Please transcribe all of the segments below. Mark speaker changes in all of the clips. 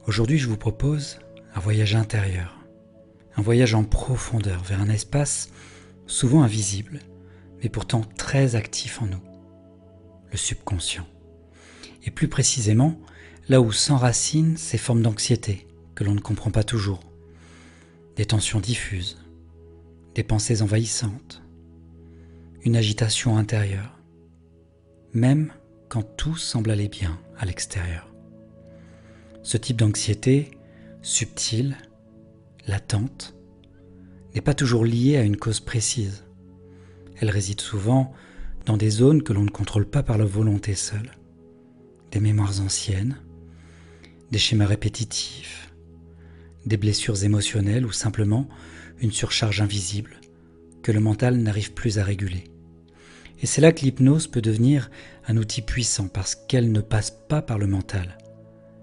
Speaker 1: Aujourd'hui, je vous propose un voyage intérieur, un voyage en profondeur vers un espace souvent invisible, mais pourtant très actif en nous, le subconscient. Et plus précisément, là où s'enracinent ces formes d'anxiété que l'on ne comprend pas toujours, des tensions diffuses, des pensées envahissantes, une agitation intérieure, même quand tout semble aller bien à l'extérieur. Ce type d'anxiété, subtile, latente, n'est pas toujours liée à une cause précise. Elle réside souvent dans des zones que l'on ne contrôle pas par la volonté seule. Des mémoires anciennes, des schémas répétitifs, des blessures émotionnelles ou simplement une surcharge invisible que le mental n'arrive plus à réguler. Et c'est là que l'hypnose peut devenir un outil puissant parce qu'elle ne passe pas par le mental.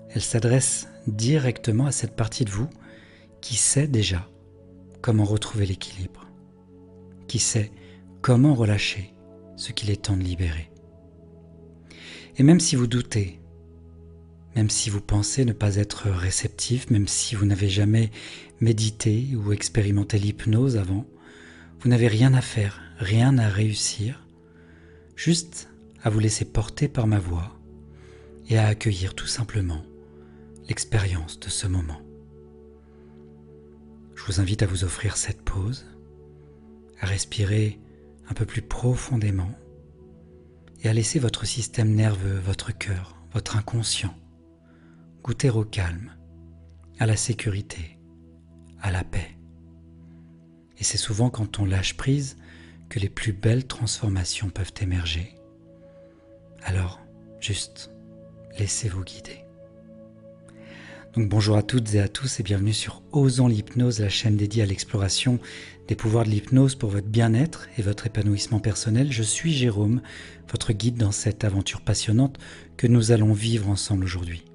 Speaker 1: Elle s'adresse directement à cette partie de vous qui sait déjà comment retrouver l'équilibre, qui sait comment relâcher ce qu'il est temps de libérer. Et même si vous doutez, même si vous pensez ne pas être réceptif, même si vous n'avez jamais médité ou expérimenté l'hypnose avant, vous n'avez rien à faire, rien à réussir, juste à vous laisser porter par ma voix et à accueillir tout simplement l'expérience de ce moment. Je vous invite à vous offrir cette pause, à respirer un peu plus profondément et à laisser votre système nerveux, votre cœur, votre inconscient goûter au calme, à la sécurité, à la paix. Et c'est souvent quand on lâche prise que les plus belles transformations peuvent émerger. Alors, juste, laissez-vous guider. Donc bonjour à toutes et à tous et bienvenue sur Osons l'hypnose, la chaîne dédiée à l'exploration des pouvoirs de l'hypnose pour votre bien-être et votre épanouissement personnel. Je suis Jérôme, votre guide dans cette aventure passionnante que nous allons vivre ensemble aujourd'hui.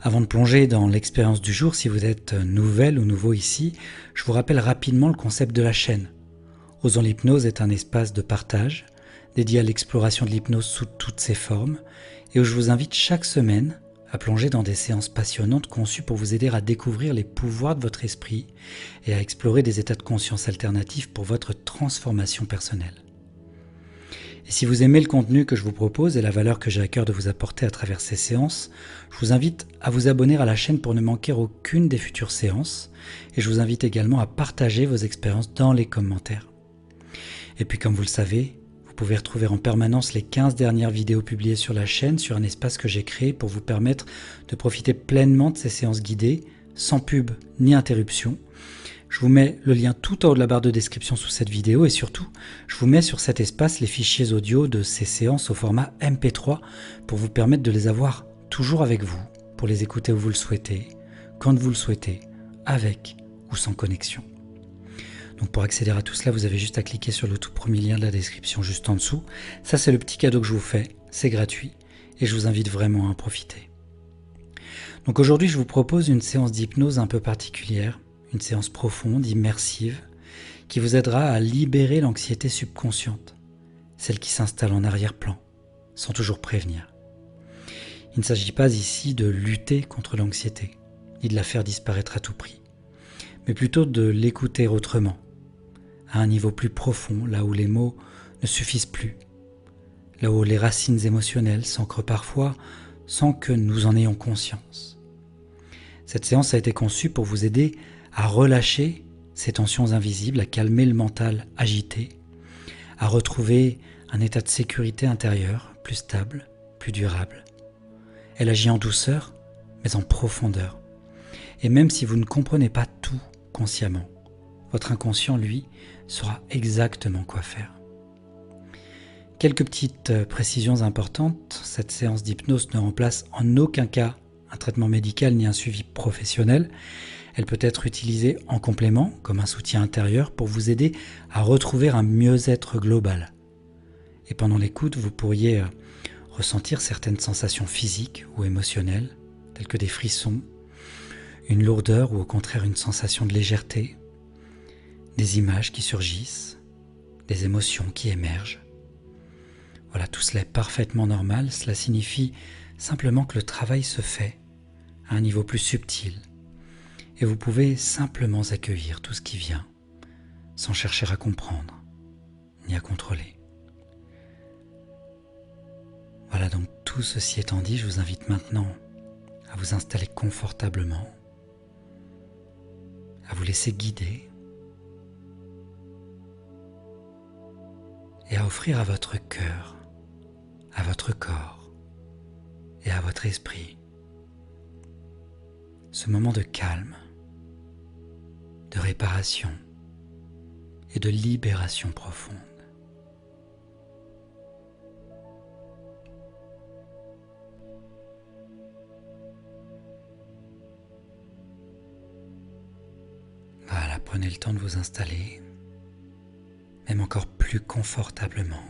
Speaker 1: Avant de plonger dans l'expérience du jour, si vous êtes nouvelle ou nouveau ici, je vous rappelle rapidement le concept de la chaîne. Osons l'hypnose est un espace de partage dédié à l'exploration de l'hypnose sous toutes ses formes et où je vous invite chaque semaine à plonger dans des séances passionnantes conçues pour vous aider à découvrir les pouvoirs de votre esprit et à explorer des états de conscience alternatifs pour votre transformation personnelle. Et si vous aimez le contenu que je vous propose et la valeur que j'ai à cœur de vous apporter à travers ces séances, je vous invite à vous abonner à la chaîne pour ne manquer aucune des futures séances et je vous invite également à partager vos expériences dans les commentaires. Et puis comme vous le savez, vous pouvez retrouver en permanence les 15 dernières vidéos publiées sur la chaîne sur un espace que j'ai créé pour vous permettre de profiter pleinement de ces séances guidées, sans pub ni interruption. Je vous mets le lien tout en haut de la barre de description sous cette vidéo et surtout, je vous mets sur cet espace les fichiers audio de ces séances au format MP3 pour vous permettre de les avoir toujours avec vous, pour les écouter où vous le souhaitez, quand vous le souhaitez, avec ou sans connexion. Donc pour accéder à tout cela, vous avez juste à cliquer sur le tout premier lien de la description juste en dessous. Ça, c'est le petit cadeau que je vous fais, c'est gratuit et je vous invite vraiment à en profiter. Donc aujourd'hui, je vous propose une séance d'hypnose un peu particulière, une séance profonde, immersive, qui vous aidera à libérer l'anxiété subconsciente, celle qui s'installe en arrière-plan, sans toujours prévenir. Il ne s'agit pas ici de lutter contre l'anxiété, ni de la faire disparaître à tout prix, mais plutôt de l'écouter autrement, à un niveau plus profond, là où les mots ne suffisent plus, là où les racines émotionnelles s'ancrent parfois sans que nous en ayons conscience. Cette séance a été conçue pour vous aider à relâcher ces tensions invisibles, à calmer le mental agité, à retrouver un état de sécurité intérieure plus stable, plus durable. Elle agit en douceur, mais en profondeur. Et même si vous ne comprenez pas tout consciemment, votre inconscient, lui, saura exactement quoi faire. Quelques petites précisions importantes, cette séance d'hypnose ne remplace en aucun cas un traitement médical ni un suivi professionnel. Elle peut être utilisée en complément, comme un soutien intérieur, pour vous aider à retrouver un mieux-être global. Et pendant l'écoute, vous pourriez ressentir certaines sensations physiques ou émotionnelles, telles que des frissons, une lourdeur ou au contraire une sensation de légèreté, des images qui surgissent, des émotions qui émergent. Voilà, tout cela est parfaitement normal, cela signifie simplement que le travail se fait à un niveau plus subtil, et vous pouvez simplement accueillir tout ce qui vient, sans chercher à comprendre, ni à contrôler. Voilà, donc tout ceci étant dit, je vous invite maintenant à vous installer confortablement, à vous laisser guider et à offrir à votre cœur, à votre corps et à votre esprit ce moment de calme, de réparation et de libération profonde. Voilà, prenez le temps de vous installer, même encore plus confortablement.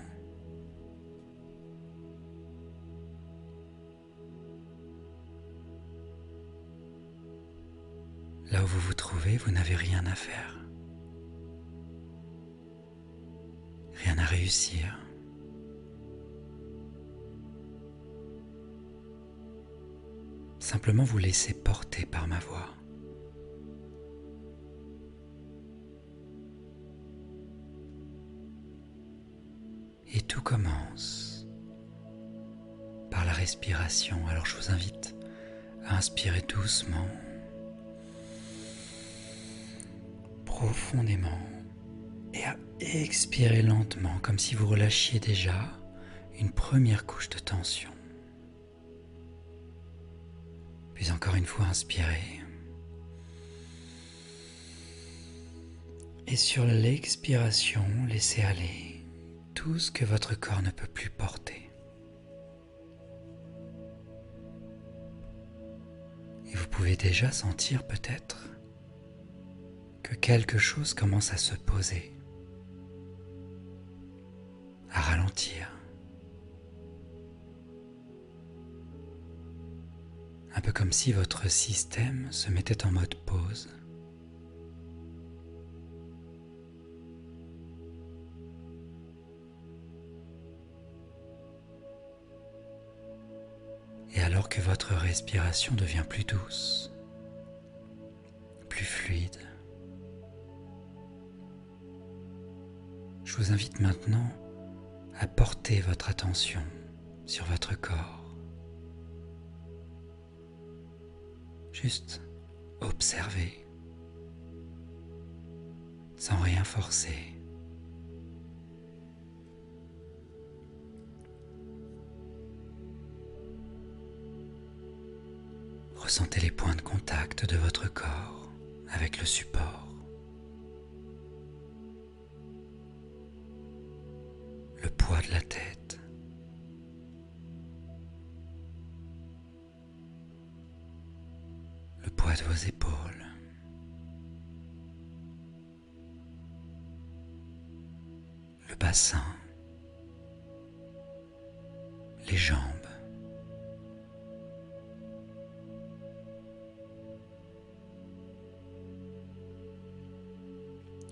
Speaker 1: Là où vous vous trouvez, vous n'avez rien à faire, rien à réussir. Simplement vous laissez porter par ma voix. Et tout commence par la respiration. Alors je vous invite à inspirer doucement, profondément, et à expirer lentement, comme si vous relâchiez déjà une première couche de tension. Puis encore une fois, inspirez. Et sur l'expiration, laissez aller tout ce que votre corps ne peut plus porter. Et vous pouvez déjà sentir peut-être que quelque chose commence à se poser, à ralentir. Un peu comme si votre système se mettait en mode pause. Et alors que votre respiration devient plus douce, plus fluide, je vous invite maintenant à porter votre attention sur votre corps. Juste observer, sans rien forcer. Ressentez les points de contact de votre corps avec le support. Le poids de la tête. Le poids de vos épaules. Le bassin. Les jambes.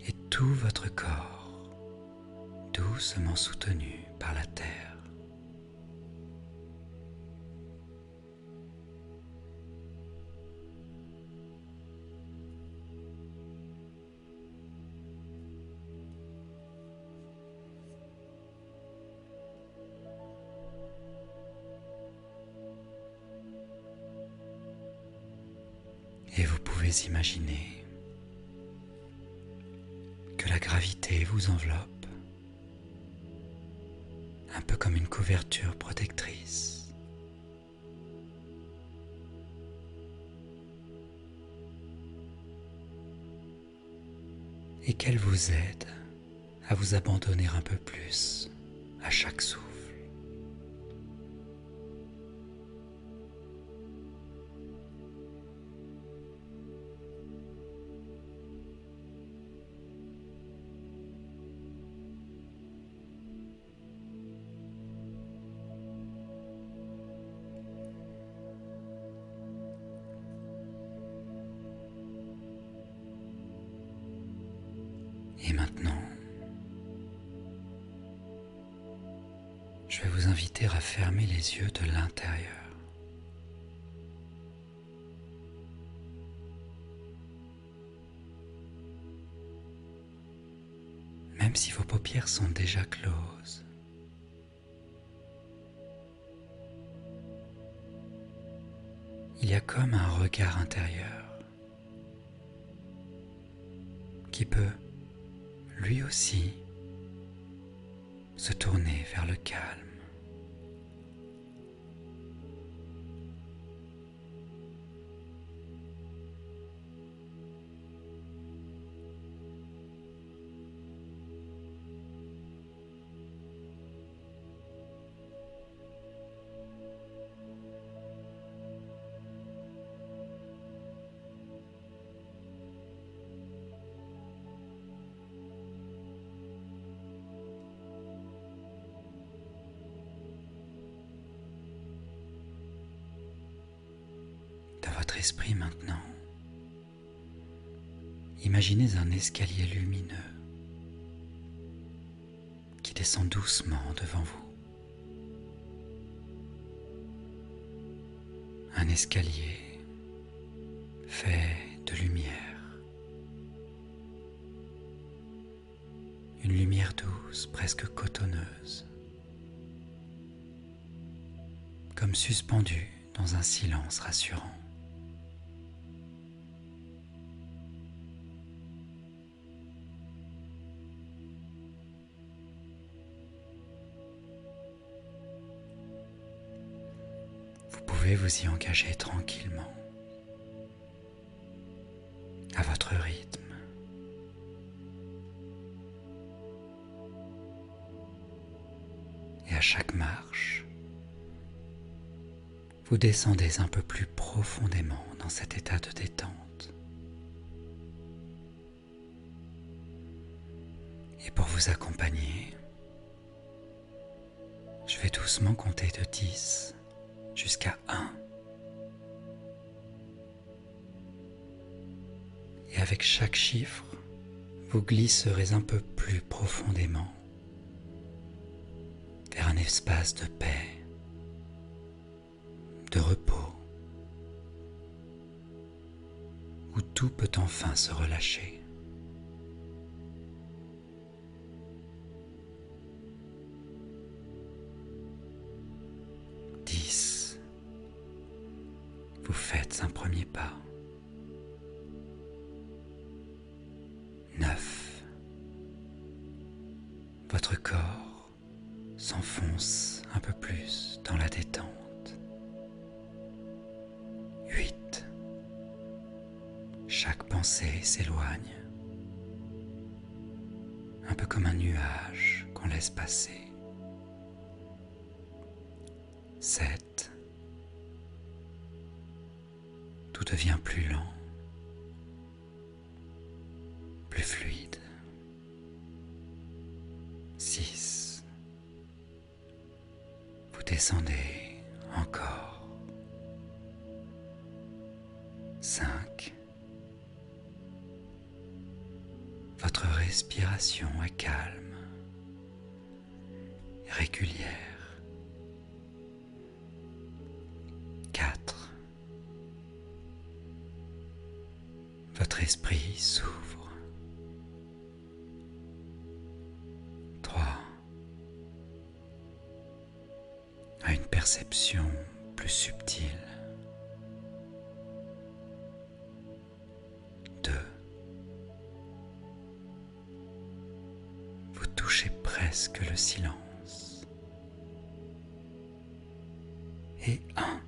Speaker 1: Et tout votre corps, doucement soutenu par la terre. Et vous pouvez imaginer que la gravité vous enveloppe, un peu comme une couverture protectrice. Et qu'elle vous aide à vous abandonner un peu plus à chaque souffle. Et maintenant, je vais vous inviter à fermer les yeux de l'intérieur. si vos paupières sont déjà closes. Il y a comme un regard intérieur qui peut, lui aussi, se tourner vers le calme. Dans votre esprit maintenant, imaginez un escalier lumineux qui descend doucement devant vous. Un escalier fait de lumière. Une lumière douce, presque cotonneuse, comme suspendue dans un silence rassurant. Vous pouvez vous y engager tranquillement, à votre rythme. Et à chaque marche, vous descendez un peu plus profondément dans cet état de détente. Et pour vous accompagner, je vais doucement compter de 10 jusqu'à 1. Et avec chaque chiffre, vous glisserez un peu plus profondément vers un espace de paix, de repos, où tout peut enfin se relâcher. Vous faites un premier pas. 9. Votre corps s'enfonce un peu plus dans la détente. 8. Chaque pensée s'éloigne, un peu comme un nuage qu'on laisse passer. 7. Tout devient plus lent, plus fluide. 6. Vous descendez encore. 5. Votre respiration est calme et régulière. 4. Votre esprit s'ouvre. 3. À une perception plus subtile. 2. Vous touchez presque le silence. Et 1.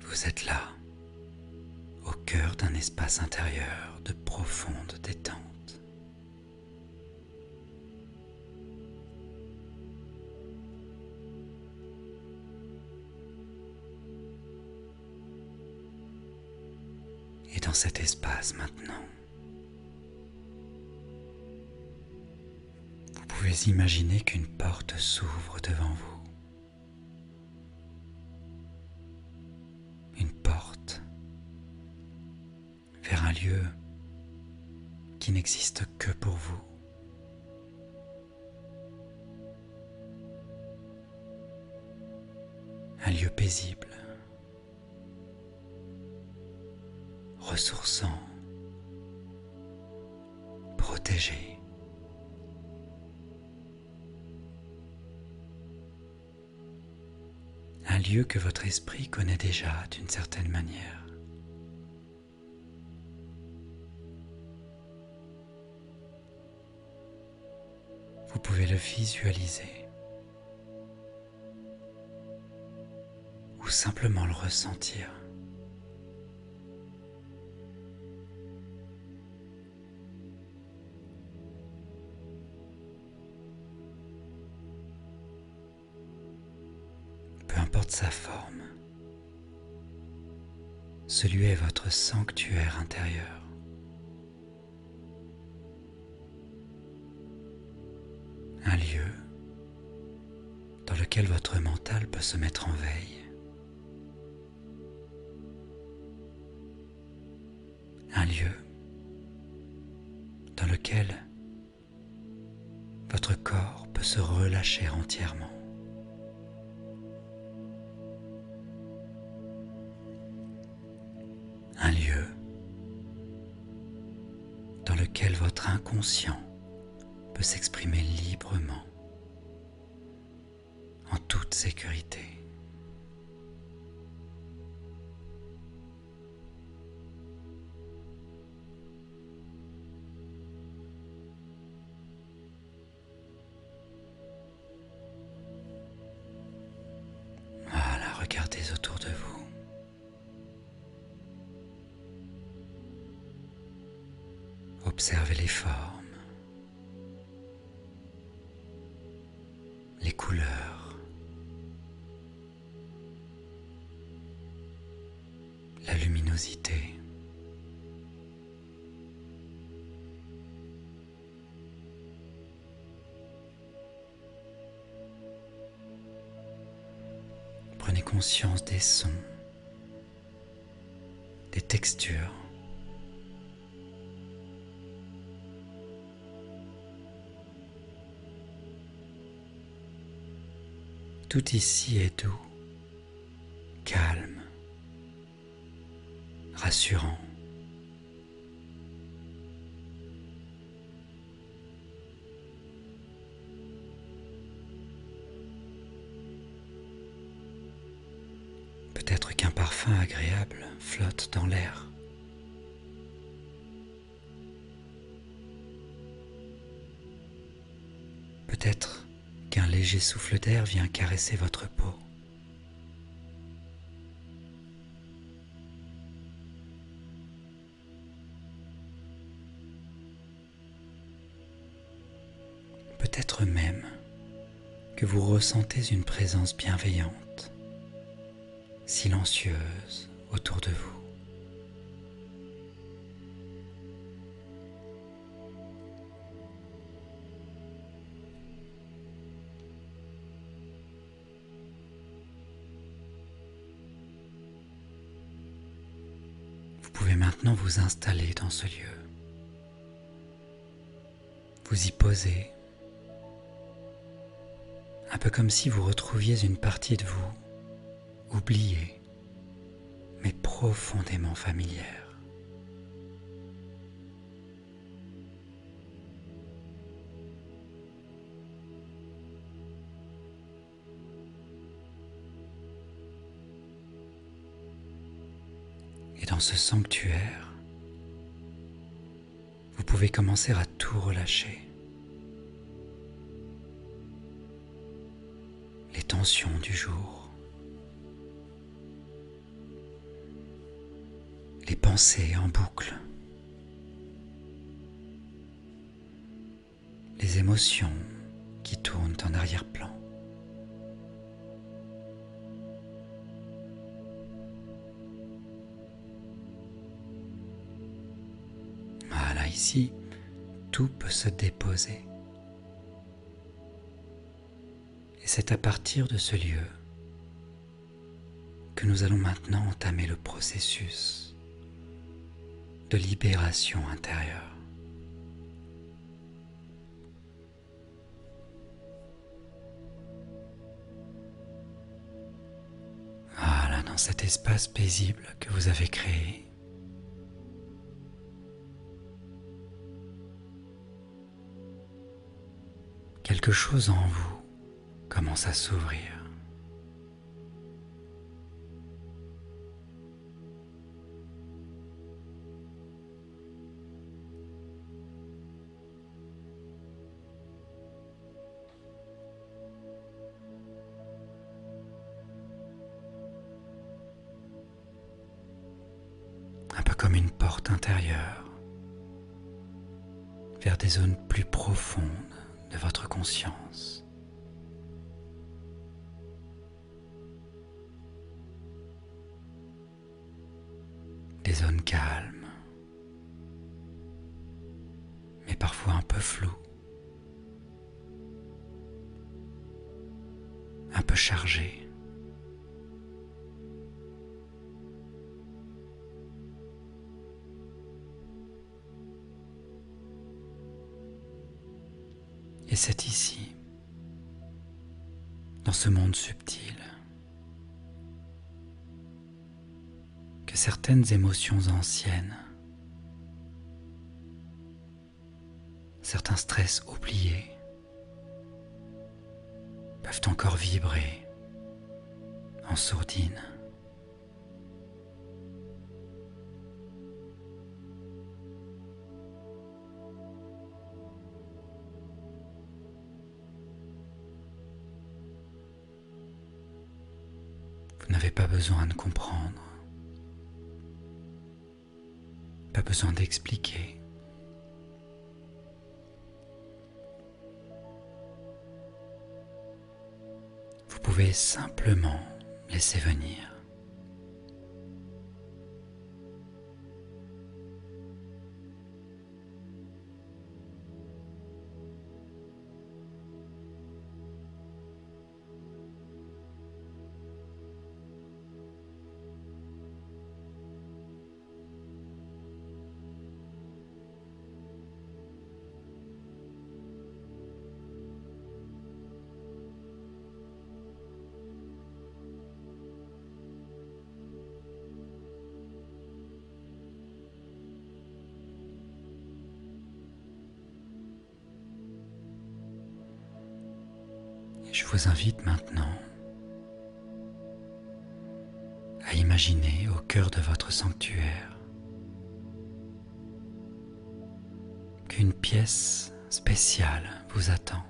Speaker 1: Vous êtes là, au cœur d'un espace intérieur de profonde détente. Et dans cet espace maintenant, vous pouvez imaginer qu'une porte s'ouvre devant vous. Une porte vers un lieu qui n'existe que pour vous. Un lieu paisible, ressourçant, protégé. Un lieu que votre esprit connaît déjà d'une certaine manière. Vous pouvez le visualiser ou simplement le ressentir. Peu importe sa forme, ce lieu est votre sanctuaire intérieur. Un lieu dans lequel votre mental peut se mettre en veille. Un lieu dans lequel votre corps peut se relâcher entièrement. Un lieu dans lequel votre inconscient peut s'exprimer librement, en toute sécurité. Voilà, regardez autour de vous. Observez les formes, les couleurs, la luminosité. Prenez conscience des sons, des textures. Tout ici est doux, calme, rassurant. Peut-être qu'un parfum agréable flotte dans l'air. Peut-être qu'un léger souffle d'air vient caresser votre peau. Peut-être même que vous ressentez une présence bienveillante, silencieuse autour de vous. Vous pouvez maintenant vous installer dans ce lieu, vous y poser, un peu comme si vous retrouviez une partie de vous, oubliée, mais profondément familière. Et dans ce sanctuaire, vous pouvez commencer à tout relâcher. Les tensions du jour, les pensées en boucle, les émotions qui tournent en arrière-plan. Voilà, ici, tout peut se déposer. Et c'est à partir de ce lieu que nous allons maintenant entamer le processus de libération intérieure. Voilà, dans cet espace paisible que vous avez créé, quelque chose en vous commence à s'ouvrir. Un peu comme une porte intérieure vers des zones plus profondes de votre conscience. Des zones calmes, mais parfois un peu floues, un peu chargées. Et c'est ici, dans ce monde subtil, que certaines émotions anciennes, certains stress oubliés, peuvent encore vibrer en sourdine. Vous n'avez pas besoin de comprendre, pas besoin d'expliquer. Vous pouvez simplement laisser venir. Je vous invite maintenant à imaginer au cœur de votre sanctuaire qu'une pièce spéciale vous attend.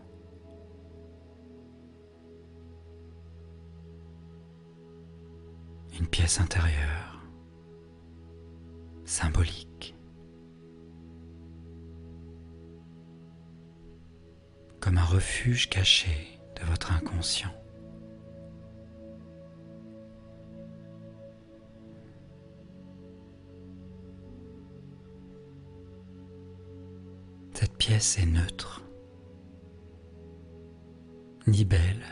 Speaker 1: Une pièce intérieure, symbolique, comme un refuge caché de votre inconscient. Cette pièce est neutre, ni belle,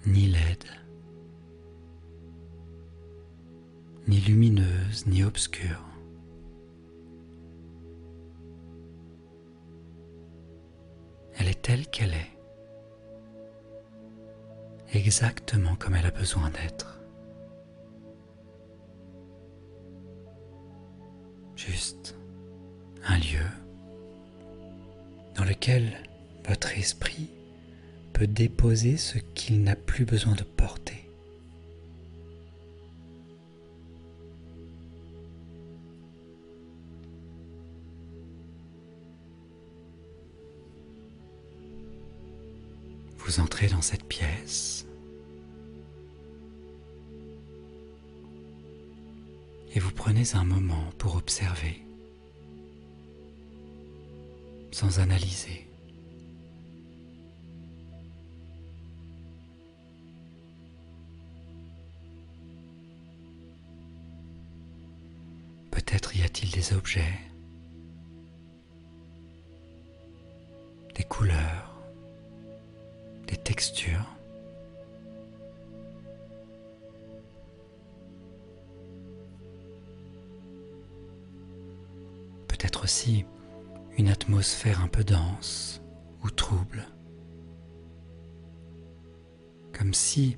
Speaker 1: ni laide, ni lumineuse, ni obscure. Elle est telle qu'elle est, exactement comme elle a besoin d'être. Juste un lieu dans lequel votre esprit peut déposer ce qu'il n'a plus besoin de porter. Vous entrez dans cette pièce et vous prenez un moment pour observer, sans analyser. Peut-être y a-t-il des objets, des couleurs, des textures. Peut-être aussi une atmosphère un peu dense ou trouble, comme si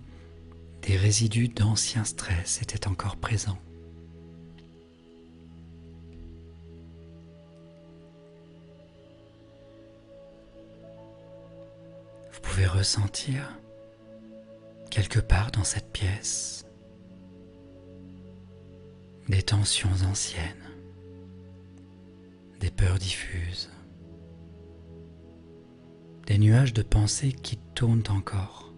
Speaker 1: des résidus d'anciens stress étaient encore présents. Vous pouvez ressentir quelque part dans cette pièce des tensions anciennes, des peurs diffuses, des nuages de pensées qui tournent encore.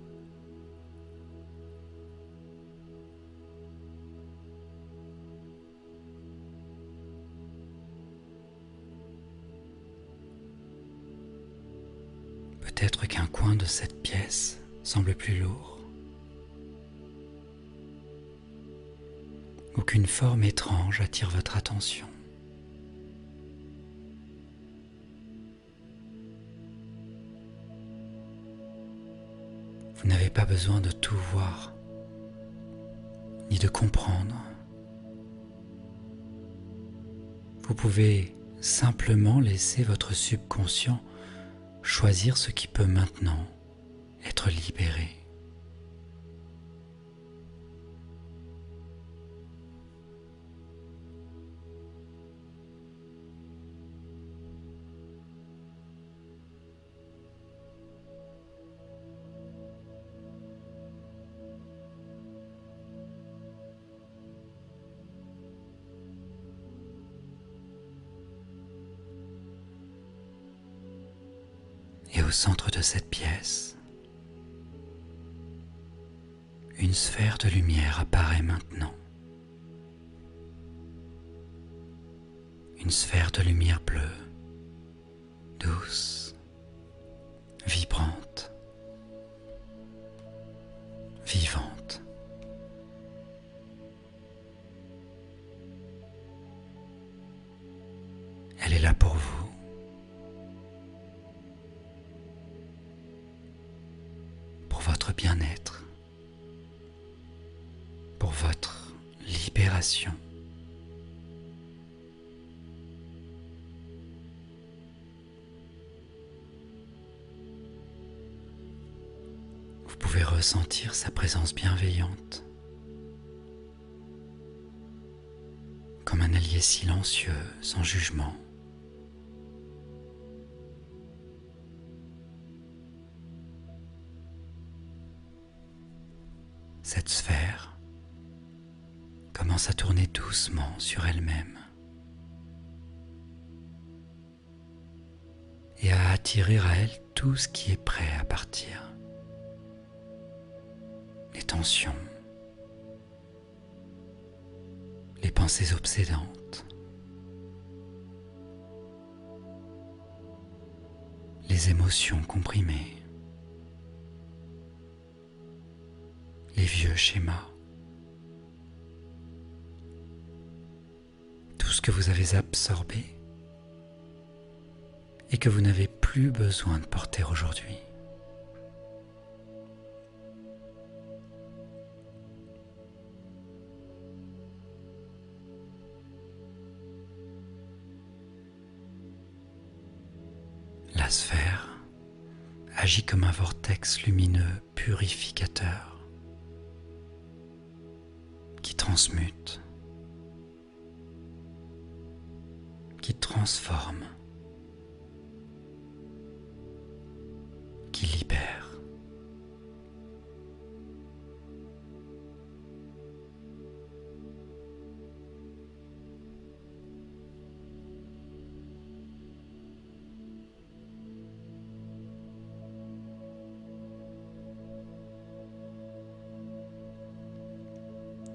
Speaker 1: Peut-être qu'un coin de cette pièce semble plus lourd, ou qu'une forme étrange attire votre attention. Vous n'avez pas besoin de tout voir, ni de comprendre. Vous pouvez simplement laisser votre subconscient choisir ce qui peut maintenant être libéré. Et au centre de cette pièce, une sphère de lumière apparaît maintenant. Une sphère de lumière bleue, douce, vibrante, vivante. Elle est là pour vous. Pour votre bien-être, pour votre libération. Vous pouvez ressentir sa présence bienveillante, comme un allié silencieux, sans jugement. Cette sphère commence à tourner doucement sur elle-même et à attirer à elle tout ce qui est prêt à partir. Les tensions, les pensées obsédantes, les émotions comprimées, les vieux schémas, tout ce que vous avez absorbé et que vous n'avez plus besoin de porter aujourd'hui. La sphère agit comme un vortex lumineux purificateur qui transmute, qui transforme, qui libère.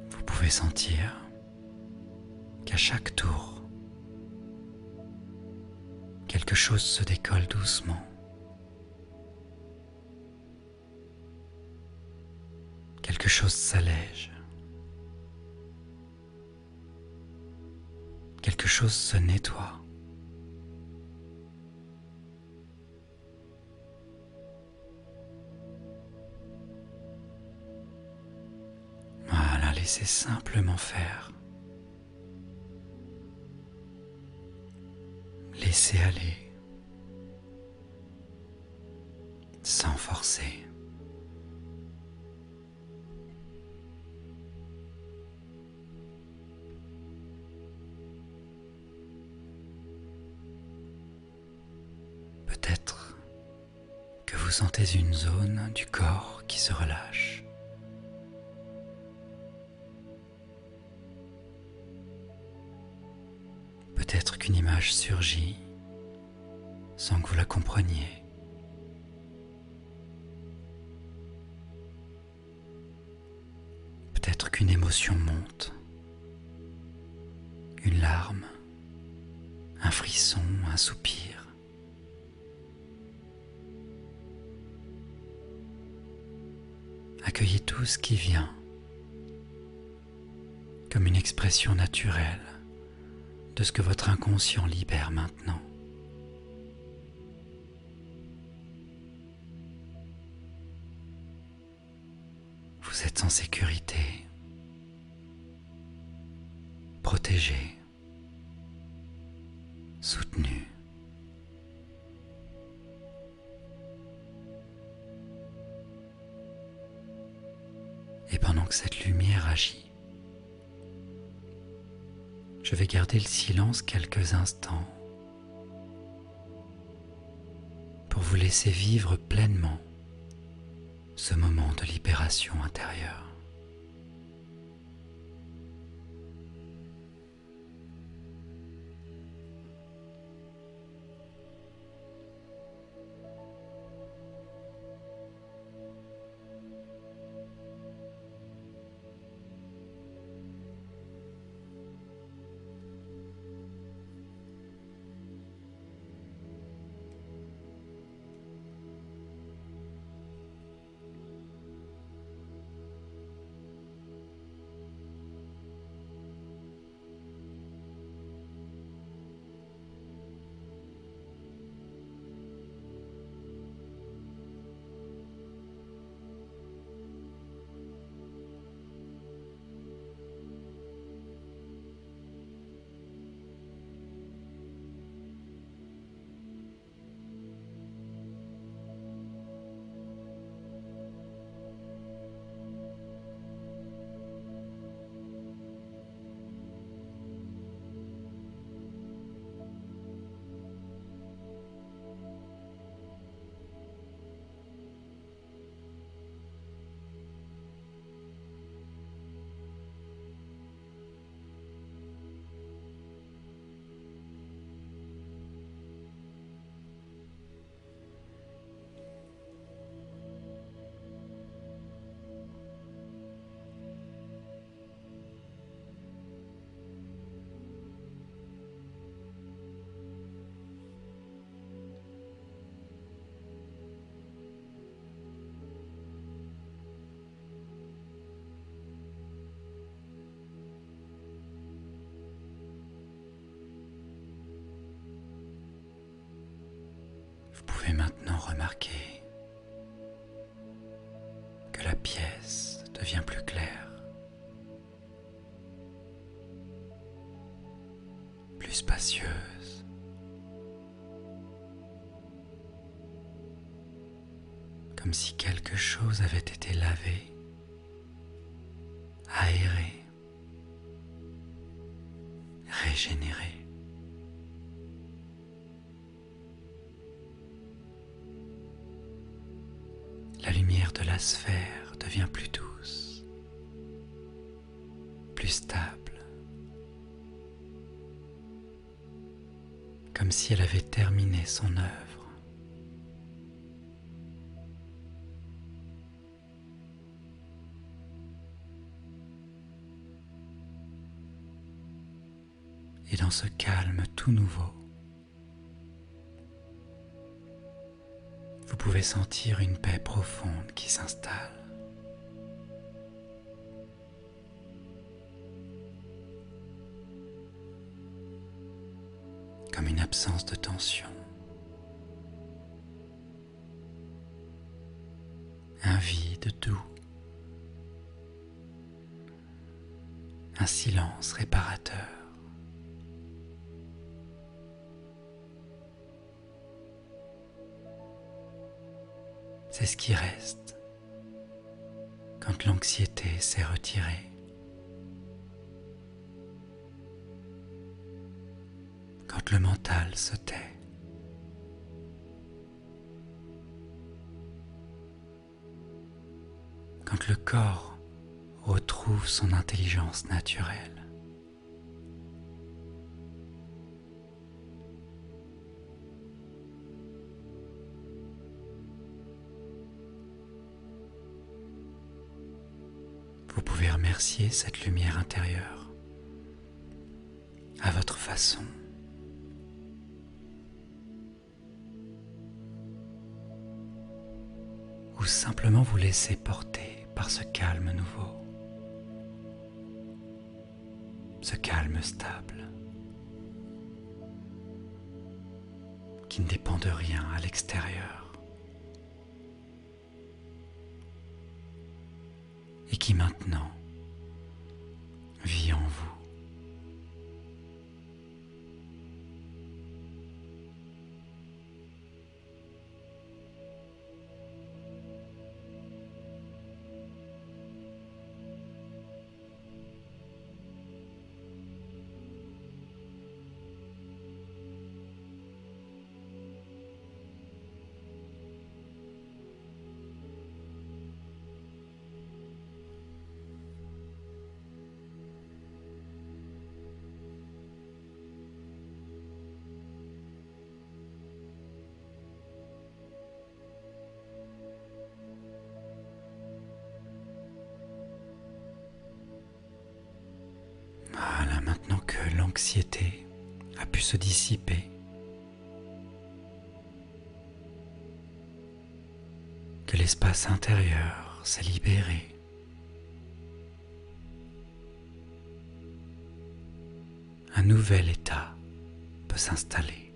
Speaker 1: Vous pouvez sentir qu'à chaque tour, quelque chose se décolle doucement. Quelque chose s'allège. Quelque chose se nettoie. Voilà, laissez simplement faire. Laissez aller, sans forcer. Peut-être que vous sentez une zone du corps qui se relâche. Peut-être qu'une image surgit sans que vous la compreniez. Peut-être qu'une émotion monte, une larme, un frisson, un soupir. Accueillez tout ce qui vient comme une expression naturelle de ce que votre inconscient libère maintenant. Vous êtes en sécurité, protégé, soutenu. Et pendant que cette lumière agit, je vais garder le silence quelques instants pour vous laisser vivre pleinement ce moment de libération intérieure. Vous pouvez maintenant remarquer que la pièce devient plus claire, plus spacieuse, comme si quelque chose avait été lavé, aéré, régénéré. La lumière de la sphère devient plus douce, plus stable, comme si elle avait terminé son œuvre. Et dans ce calme tout nouveau, vous pouvez sentir une paix profonde qui s'installe. Comme une absence de tension. Un vide doux. Un silence réparateur. C'est ce qui reste quand l'anxiété s'est retirée, quand le mental se tait. quand le corps retrouve son intelligence naturelle. Vous pouvez remercier cette lumière intérieure à votre façon. Ou simplement vous laisser porter par ce calme nouveau, ce calme stable, qui ne dépend de rien à l'extérieur et qui maintenant vit en vous. Voilà, maintenant que l'anxiété a pu se dissiper, que l'espace intérieur s'est libéré, un nouvel état peut s'installer.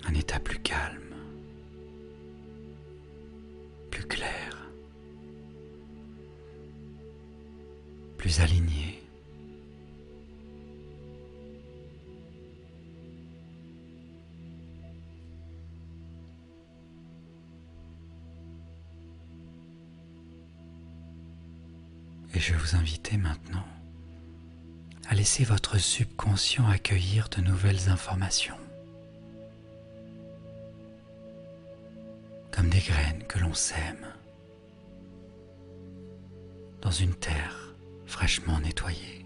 Speaker 1: Un état plus calme, plus clair, plus aligné. Et je vais vous inviter maintenant à laisser votre subconscient accueillir de nouvelles informations, comme des graines que l'on sème dans une terre fraîchement nettoyée.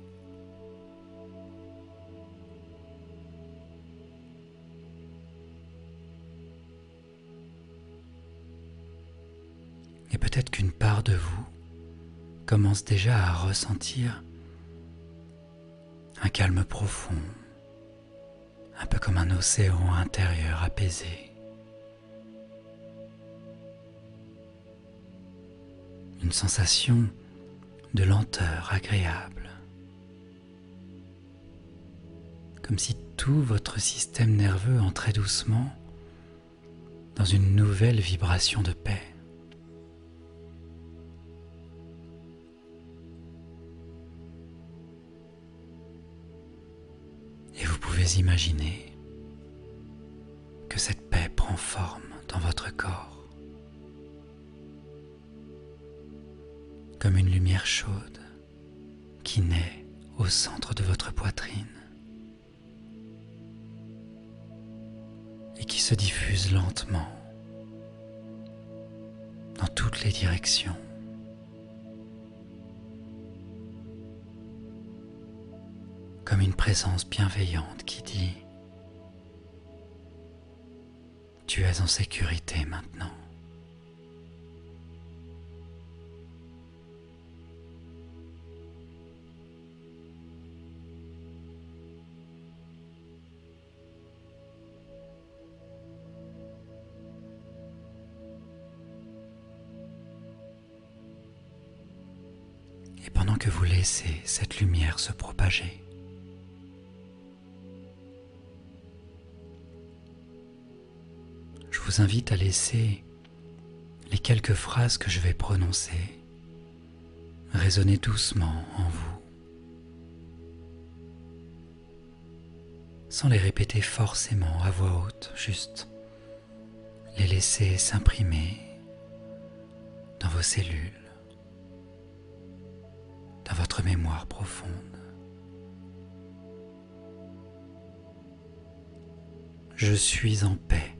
Speaker 1: Et peut-être qu'une part de vous commence déjà à ressentir un calme profond, un peu comme un océan intérieur apaisé. Une sensation de lenteur agréable, comme si tout votre système nerveux entrait doucement dans une nouvelle vibration de paix. Et vous pouvez imaginer que cette paix prend forme dans votre corps, comme une lumière chaude qui naît au centre de votre poitrine et qui se diffuse lentement dans toutes les directions. Comme une présence bienveillante qui dit « Tu es en sécurité maintenant ». Et pendant que vous laissez cette lumière se propager, je vous invite à laisser les quelques phrases que je vais prononcer résonner doucement en vous, sans les répéter forcément à voix haute, juste les laisser s'imprimer dans vos cellules, dans votre mémoire profonde. Je suis en paix,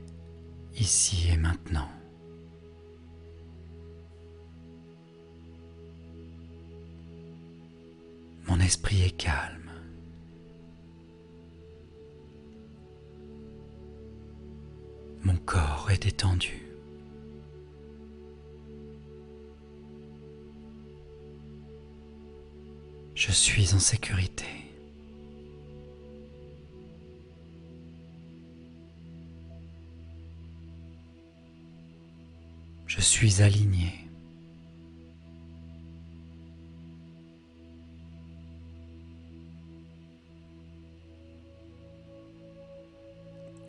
Speaker 1: ici et maintenant. esprit est calme. Mon corps est détendu. Je suis en sécurité. Je suis aligné.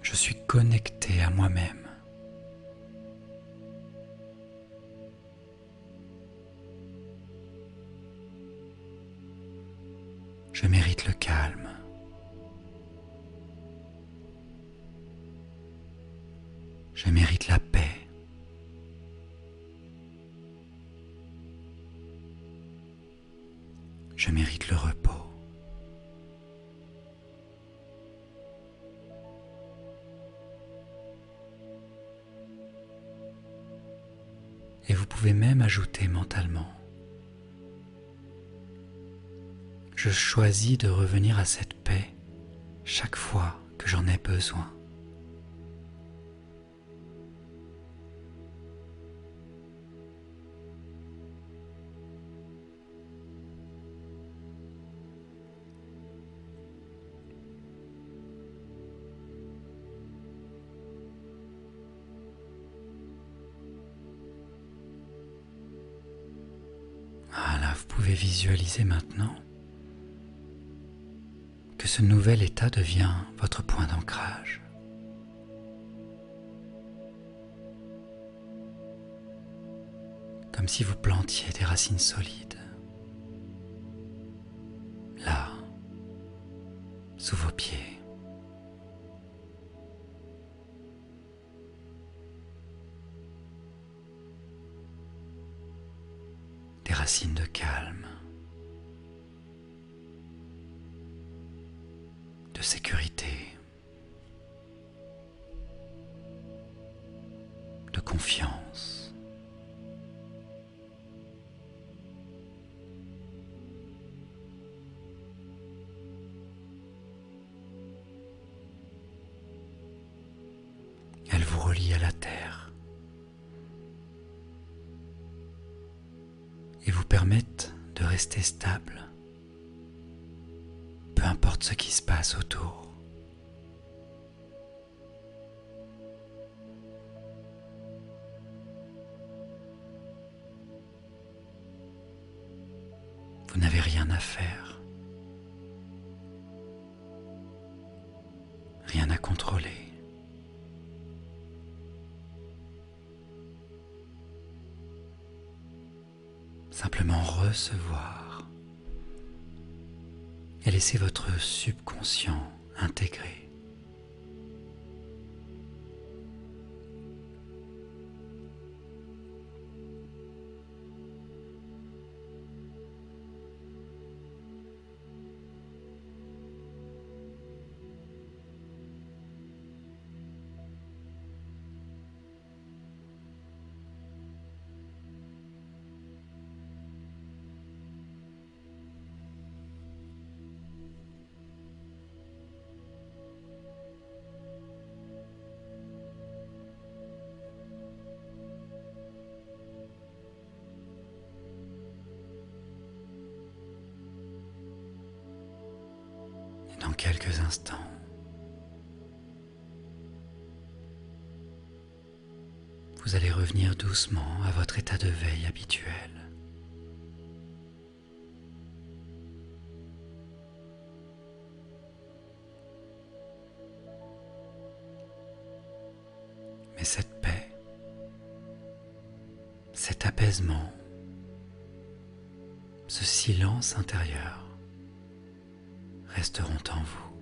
Speaker 1: Je suis connecté à moi-même. Je mérite le calme. Je mérite la paix. Je mérite le repos. Et vous pouvez même ajouter mentalement: je choisis de revenir à cette paix chaque fois que j'en ai besoin. Voilà, vous pouvez visualiser maintenant que ce nouvel état devient votre point d'ancrage. Comme si vous plantiez des racines solides, là, sous vos pieds. Des racines de calme, de sécurité, de confiance. Elles vous relient à la terre et vous permettent de rester stable, peu importe ce qui se passe autour. Vous n'avez rien à faire, rien à contrôler. Simplement recevoir et laisser votre subconscient intégrer. Dans quelques instants, vous allez revenir doucement à votre état de veille habituel. Mais cette paix, cet apaisement, ce silence intérieur resteront en vous.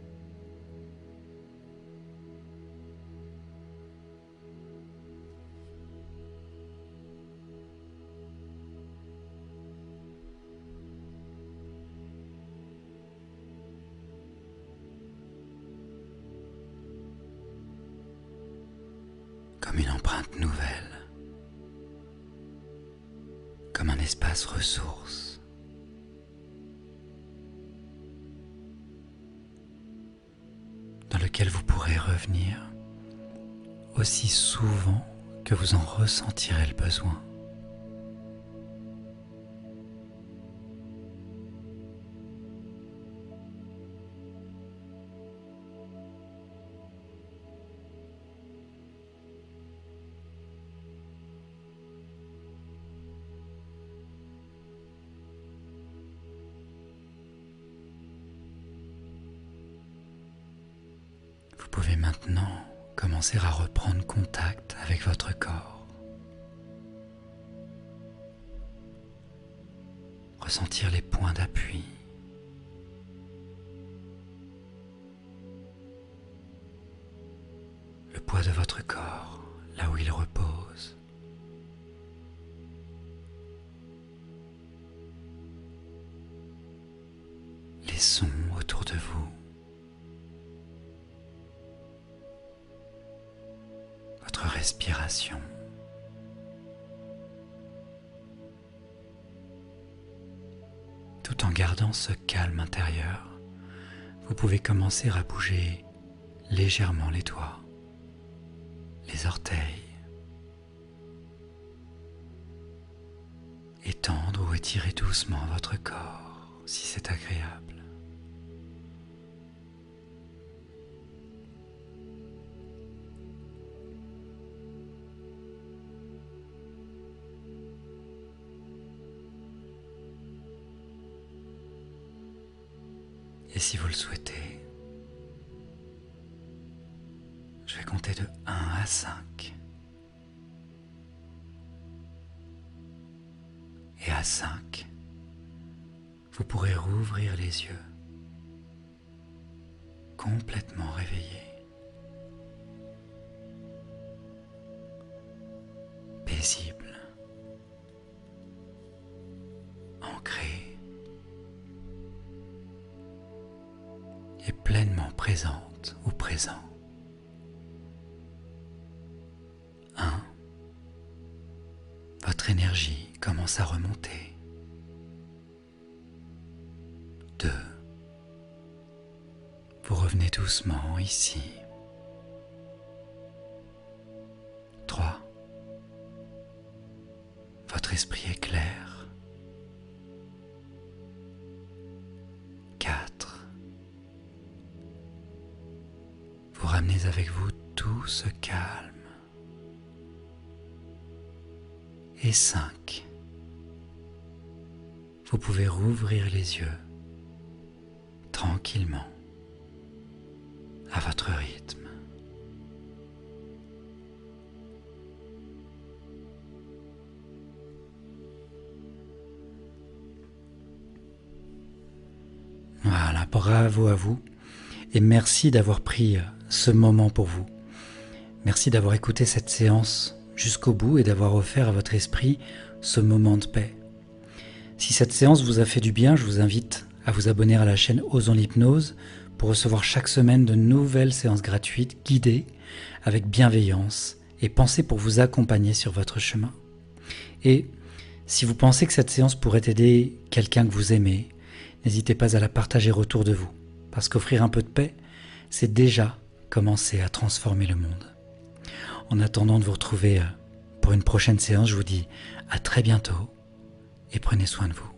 Speaker 1: Comme une empreinte nouvelle, comme un espace ressource. Comme un espace ressource, comme un espace de paix, comme un espace de calme, comme un espace de sécurité, comme un espace de confiance. lequel vous pourrez revenir aussi souvent que vous en ressentirez le besoin. Vous pouvez maintenant commencer à reprendre contact avec votre corps. Ressentir les points d'appui. Le poids de votre corps, là où il repose. Les sons autour de vous. Votre respiration. Tout en gardant ce calme intérieur, vous pouvez commencer à bouger légèrement les doigts, les orteils, étendre ou étirer doucement votre corps si c'est agréable. Et si vous le souhaitez, je vais compter de 1 à 5. Et à 5, vous pourrez rouvrir les yeux, complètement réveillés, paisibles, ancrés et pleinement présente ou présent. 1. Votre énergie commence à remonter. 2. Vous revenez doucement ici. 3. Votre esprit est clair. 4. Vous ramenez avec vous tout ce calme. Et 5. Vous pouvez rouvrir les yeux tranquillement, à votre rythme. Voilà, bravo à vous et merci d'avoir pris ce moment pour vous. Merci d'avoir écouté cette séance jusqu'au bout et d'avoir offert à votre esprit ce moment de paix. Si cette séance vous a fait du bien, je vous invite à vous abonner à la chaîne Osons l'hypnose pour recevoir chaque semaine de nouvelles séances gratuites guidées avec bienveillance et pensées pour vous accompagner sur votre chemin. Et si vous pensez que cette séance pourrait aider quelqu'un que vous aimez, n'hésitez pas à la partager autour de vous, parce qu'offrir un peu de paix, c'est déjà commencer à transformer le monde. En attendant de vous retrouver pour une prochaine séance, je vous dis à très bientôt et prenez soin de vous.